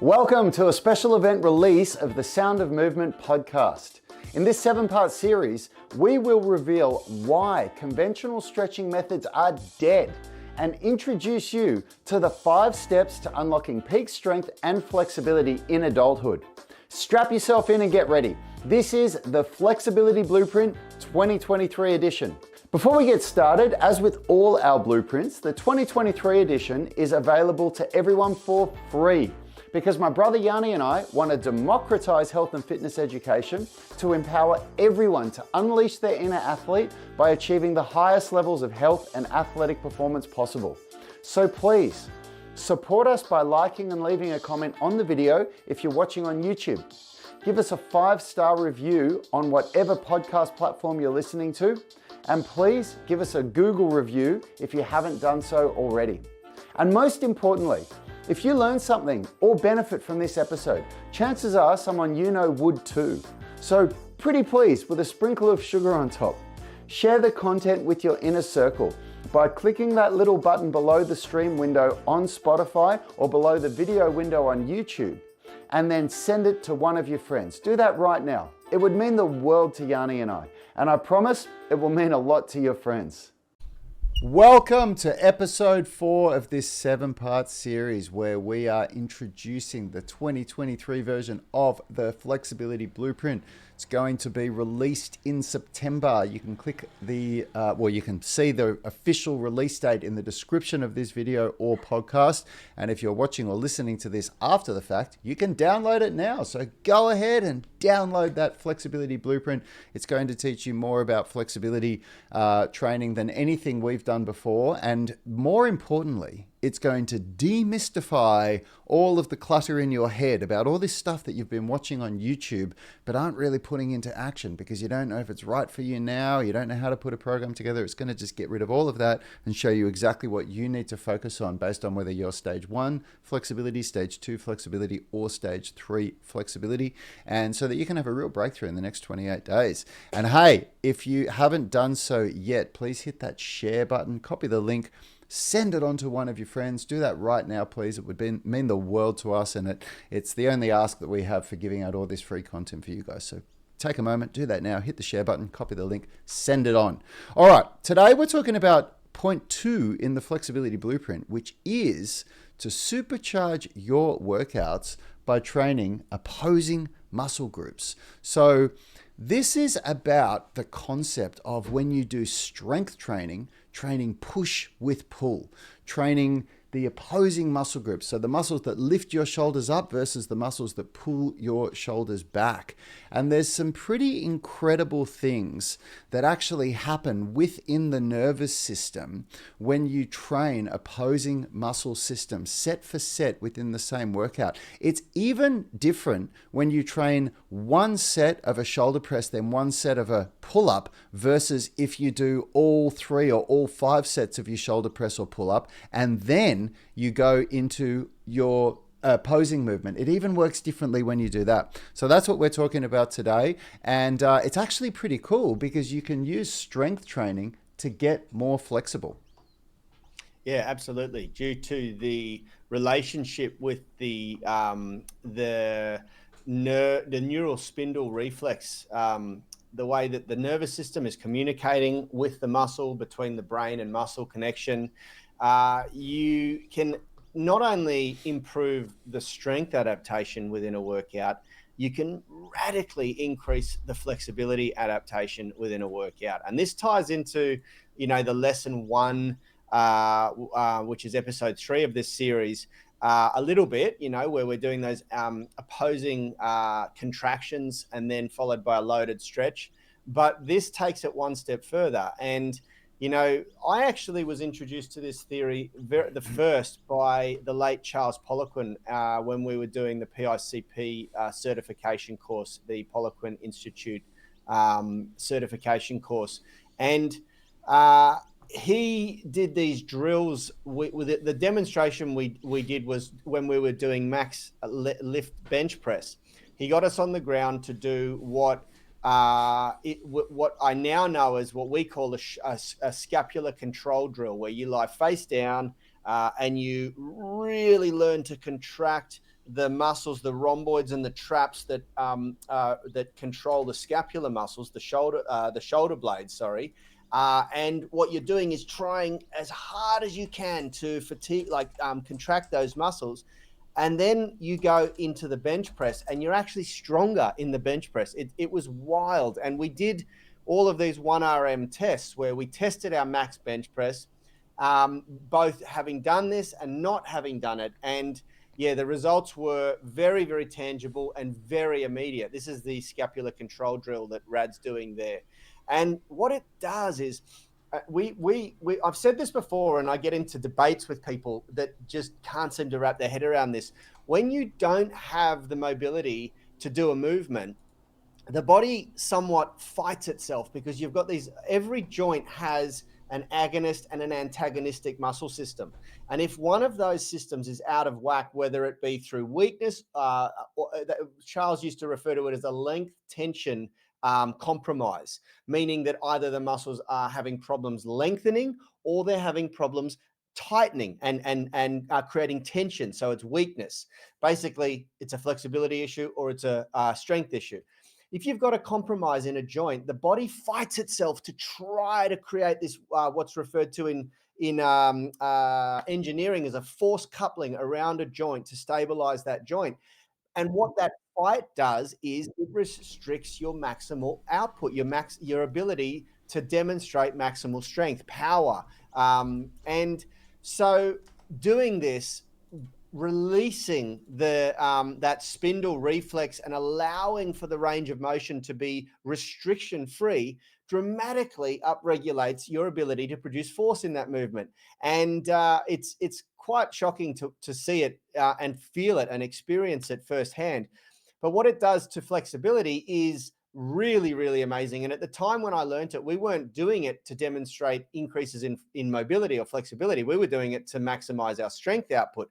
Welcome to a special event release of the Sound of Movement podcast. In this 7-part series, we will reveal why conventional stretching methods are dead and introduce you to the 5 steps to unlocking peak strength and flexibility in adulthood. Strap yourself in and get ready. This is the Flexibility Blueprint 2023 edition. Before we get started, as with all our blueprints, the 2023 edition is available to everyone for free, because my brother Yanni and I want to democratize health and fitness education to empower everyone to unleash their inner athlete by achieving the highest levels of health and athletic performance possible. So please, support us by liking and leaving a comment on the video if you're watching on YouTube. Give us a 5-star review on whatever podcast platform you're listening to, and please give us a Google review if you haven't done so already. And most importantly, if you learn something or benefit from this episode, chances are someone you know would too. So pretty please, with a sprinkle of sugar on top, share the content with your inner circle by clicking that little button below the stream window on Spotify or below the video window on YouTube, and then send it to one of your friends. Do that right now. It would mean the world to Yanni and I promise it will mean a lot to your friends. Welcome to episode 4 of this 7-part series where we are introducing the 2023 version of the Flexibility Blueprint. It's going to be released in September. You can click you can see the official release date in the description of this video or podcast. And if you're watching or listening to this after the fact, you can download it now. So go ahead and download that Flexibility Blueprint. It's going to teach you more about flexibility training than anything we've done before. And more importantly, it's going to demystify all of the clutter in your head about all this stuff that you've been watching on YouTube but aren't really putting into action because you don't know if it's right for you now, you don't know how to put a program together. It's going to just get rid of all of that and show you exactly what you need to focus on based on whether you're stage 1 flexibility, stage 2 flexibility, or stage 3 flexibility, and so that you can have a real breakthrough in the next 28 days. And hey, if you haven't done so yet, please hit that share button, copy the link, send it on to one of your friends. Do that right now, please. It would mean the world to us, and it's the only ask that we have for giving out all this free content for you guys. So take a moment, do that now, hit the share button, copy the link, send it on. All right, today we're talking about point 2 in the Flexibility Blueprint, which is to supercharge your workouts by training opposing muscle groups. So this is about the concept of when you do strength training, training push with pull, training the opposing muscle groups. So the muscles that lift your shoulders up versus the muscles that pull your shoulders back. And there's some pretty incredible things that actually happen within the nervous system when you train opposing muscle systems set for set within the same workout. It's even different when you train one set of a shoulder press, then one set of a pull-up, versus if you do all 3 or all 5 sets of your shoulder press or pull-up, and then you go into your posing movement. It even works differently when you do that. So that's what we're talking about today. And it's actually pretty cool because you can use strength training to get more flexible. Yeah, absolutely. Due to the relationship with the neural spindle reflex, the way that the nervous system is communicating with the muscle, between the brain and muscle connection, you can not only improve the strength adaptation within a workout, you can radically increase the flexibility adaptation within a workout. And this ties into, the lesson 1, which is episode 3 of this series, a little bit, where we're doing those opposing contractions and then followed by a loaded stretch. But this takes it one step further. And I actually was introduced to this theory the first by the late Charles Poliquin when we were doing the PICP certification course, the Poliquin Institute certification course. And he did these drills with the demonstration we did was when we were doing max lift bench press. He got us on the ground to do what I now know as what we call a scapular control drill, where you lie face down and you really learn to contract the muscles, the rhomboids and the traps that that control the scapular muscles, the shoulder blades. Sorry. And what you're doing is trying as hard as you can to contract those muscles. And then you go into the bench press and you're actually stronger in the bench press. It was wild. And we did all of these 1RM tests where we tested our max bench press, both having done this and not having done it. And yeah, the results were very, very tangible and very immediate. This is the scapular control drill that Rad's doing there. And what it does is, I've said this before, and I get into debates with people that just can't seem to wrap their head around this. When you don't have the mobility to do a movement, the body somewhat fights itself because you've got every joint has an agonist and an antagonistic muscle system. And if one of those systems is out of whack, whether it be through weakness, Charles used to refer to it as a length tension compromise, meaning that either the muscles are having problems lengthening or they're having problems tightening and creating tension. So it's weakness. Basically, it's a flexibility issue or it's a strength issue. If you've got a compromise in a joint, the body fights itself to try to create this, what's referred to in engineering as a force coupling around a joint to stabilize that joint. And what that fight does is it restricts your maximal output, your ability to demonstrate maximal strength, power. And so doing this, releasing that spindle reflex and allowing for the range of motion to be restriction free dramatically upregulates your ability to produce force in that movement. And it's quite shocking to see it and feel it and experience it firsthand. But what it does to flexibility is really, really amazing. And at the time when I learned it, we weren't doing it to demonstrate increases in mobility or flexibility. We were doing it to maximize our strength output.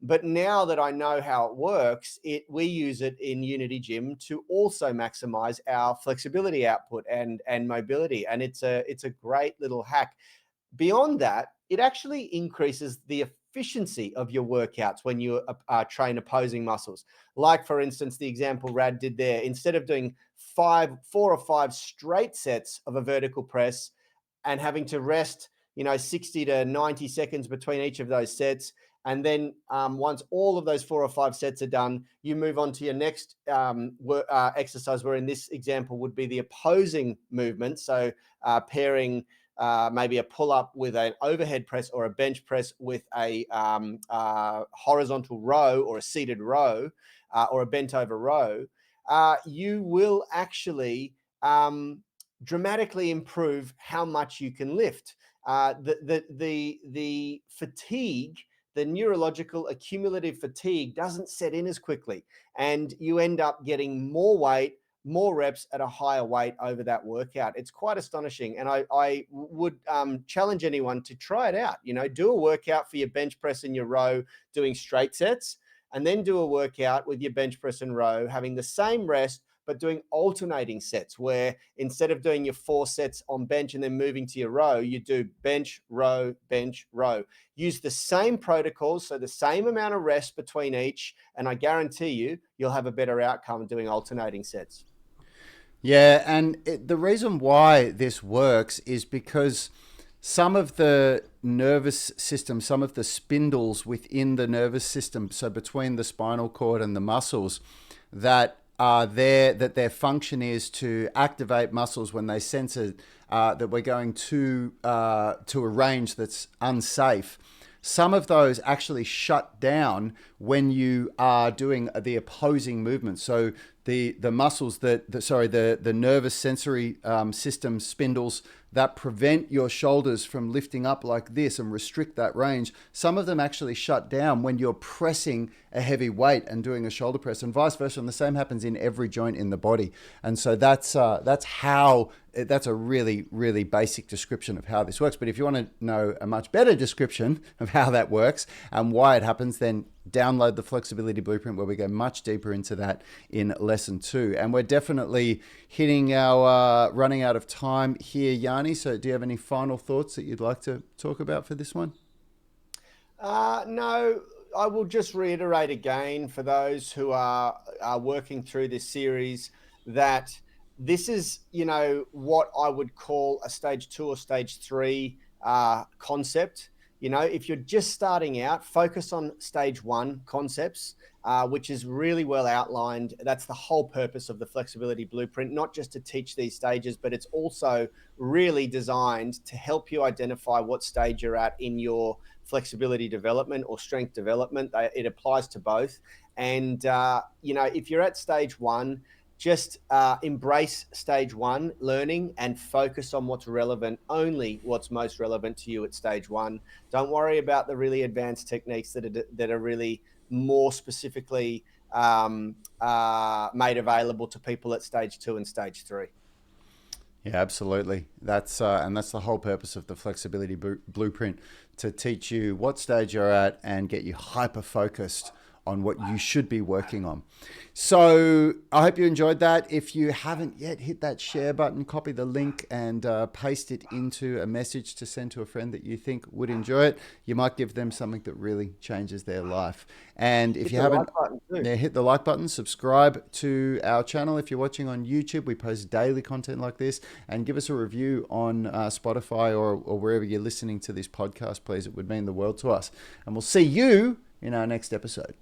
But now that I know how it works, we use it in Unity Gym to also maximize our flexibility output and mobility. And it's a great little hack. Beyond that, it actually increases the efficiency of your workouts when you train opposing muscles. Like, for instance, the example Rad did there, instead of doing 4 or 5 straight sets of a vertical press and having to rest, 60 to 90 seconds between each of those sets, and then once all of those 4 or 5 sets are done, you move on to your next exercise, where in this example would be the opposing movement. So pairing maybe a pull-up with an overhead press or a bench press with a horizontal row or a seated row or a bent over row, you will actually dramatically improve how much you can lift. The fatigue, the neurological accumulative fatigue doesn't set in as quickly, and you end up getting more weight, more reps at a higher weight over that workout. It's quite astonishing. And I would challenge anyone to try it out. Do a workout for your bench press and your row doing straight sets, and then do a workout with your bench press and row having the same rest, but doing alternating sets, where instead of doing your 4 sets on bench and then moving to your row, you do bench, row, bench, row. Use the same protocols, so the same amount of rest between each, and I guarantee you'll have a better outcome doing alternating sets. Yeah, and the reason why this works is because some of the nervous system, some of the spindles within the nervous system, so between the spinal cord and the muscles, that are there, that their function is to activate muscles when they sense that we're going to a range that's unsafe. Some of those actually shut down when you are doing the opposing movement. So the muscles the nervous sensory system spindles that prevent your shoulders from lifting up like this and restrict that range, some of them actually shut down when you're pressing a heavy weight and doing a shoulder press, and vice versa. And the same happens in every joint in the body. And so that's a really, really basic description of how this works. But if you want to know a much better description of how that works and why it happens, then download the Flexibility Blueprint, where we go much deeper into that in lesson 2. And we're definitely hitting our running out of time here, Yanni. So do you have any final thoughts that you'd like to talk about for this one? No. I will just reiterate again for those who are working through this series that this is, what I would call a stage 2 or stage 3 concept. If you're just starting out, focus on stage 1 concepts, which is really well outlined. That's the whole purpose of the flexibility blueprint, not just to teach these stages, but it's also really designed to help you identify what stage you're at in your flexibility development or strength development. It applies to both. And, if you're at stage 1, just embrace stage 1 learning and focus on what's relevant, only what's most relevant to you at stage 1. Don't worry about the really advanced techniques that are really more specifically made available to people at stage 2 and stage 3. Yeah, absolutely. That's the whole purpose of the flexibility blueprint, to teach you what stage you're at and get you hyper focused on what you should be working on. So I hope you enjoyed that. If you haven't yet, hit that share button, copy the link and paste it into a message to send to a friend that you think would enjoy it. You might give them something that really changes their life. And if you haven't, hit the like button, subscribe to our channel. If you're watching on YouTube, we post daily content like this, and give us a review on Spotify or wherever you're listening to this podcast, please. It would mean the world to us. And we'll see you in our next episode.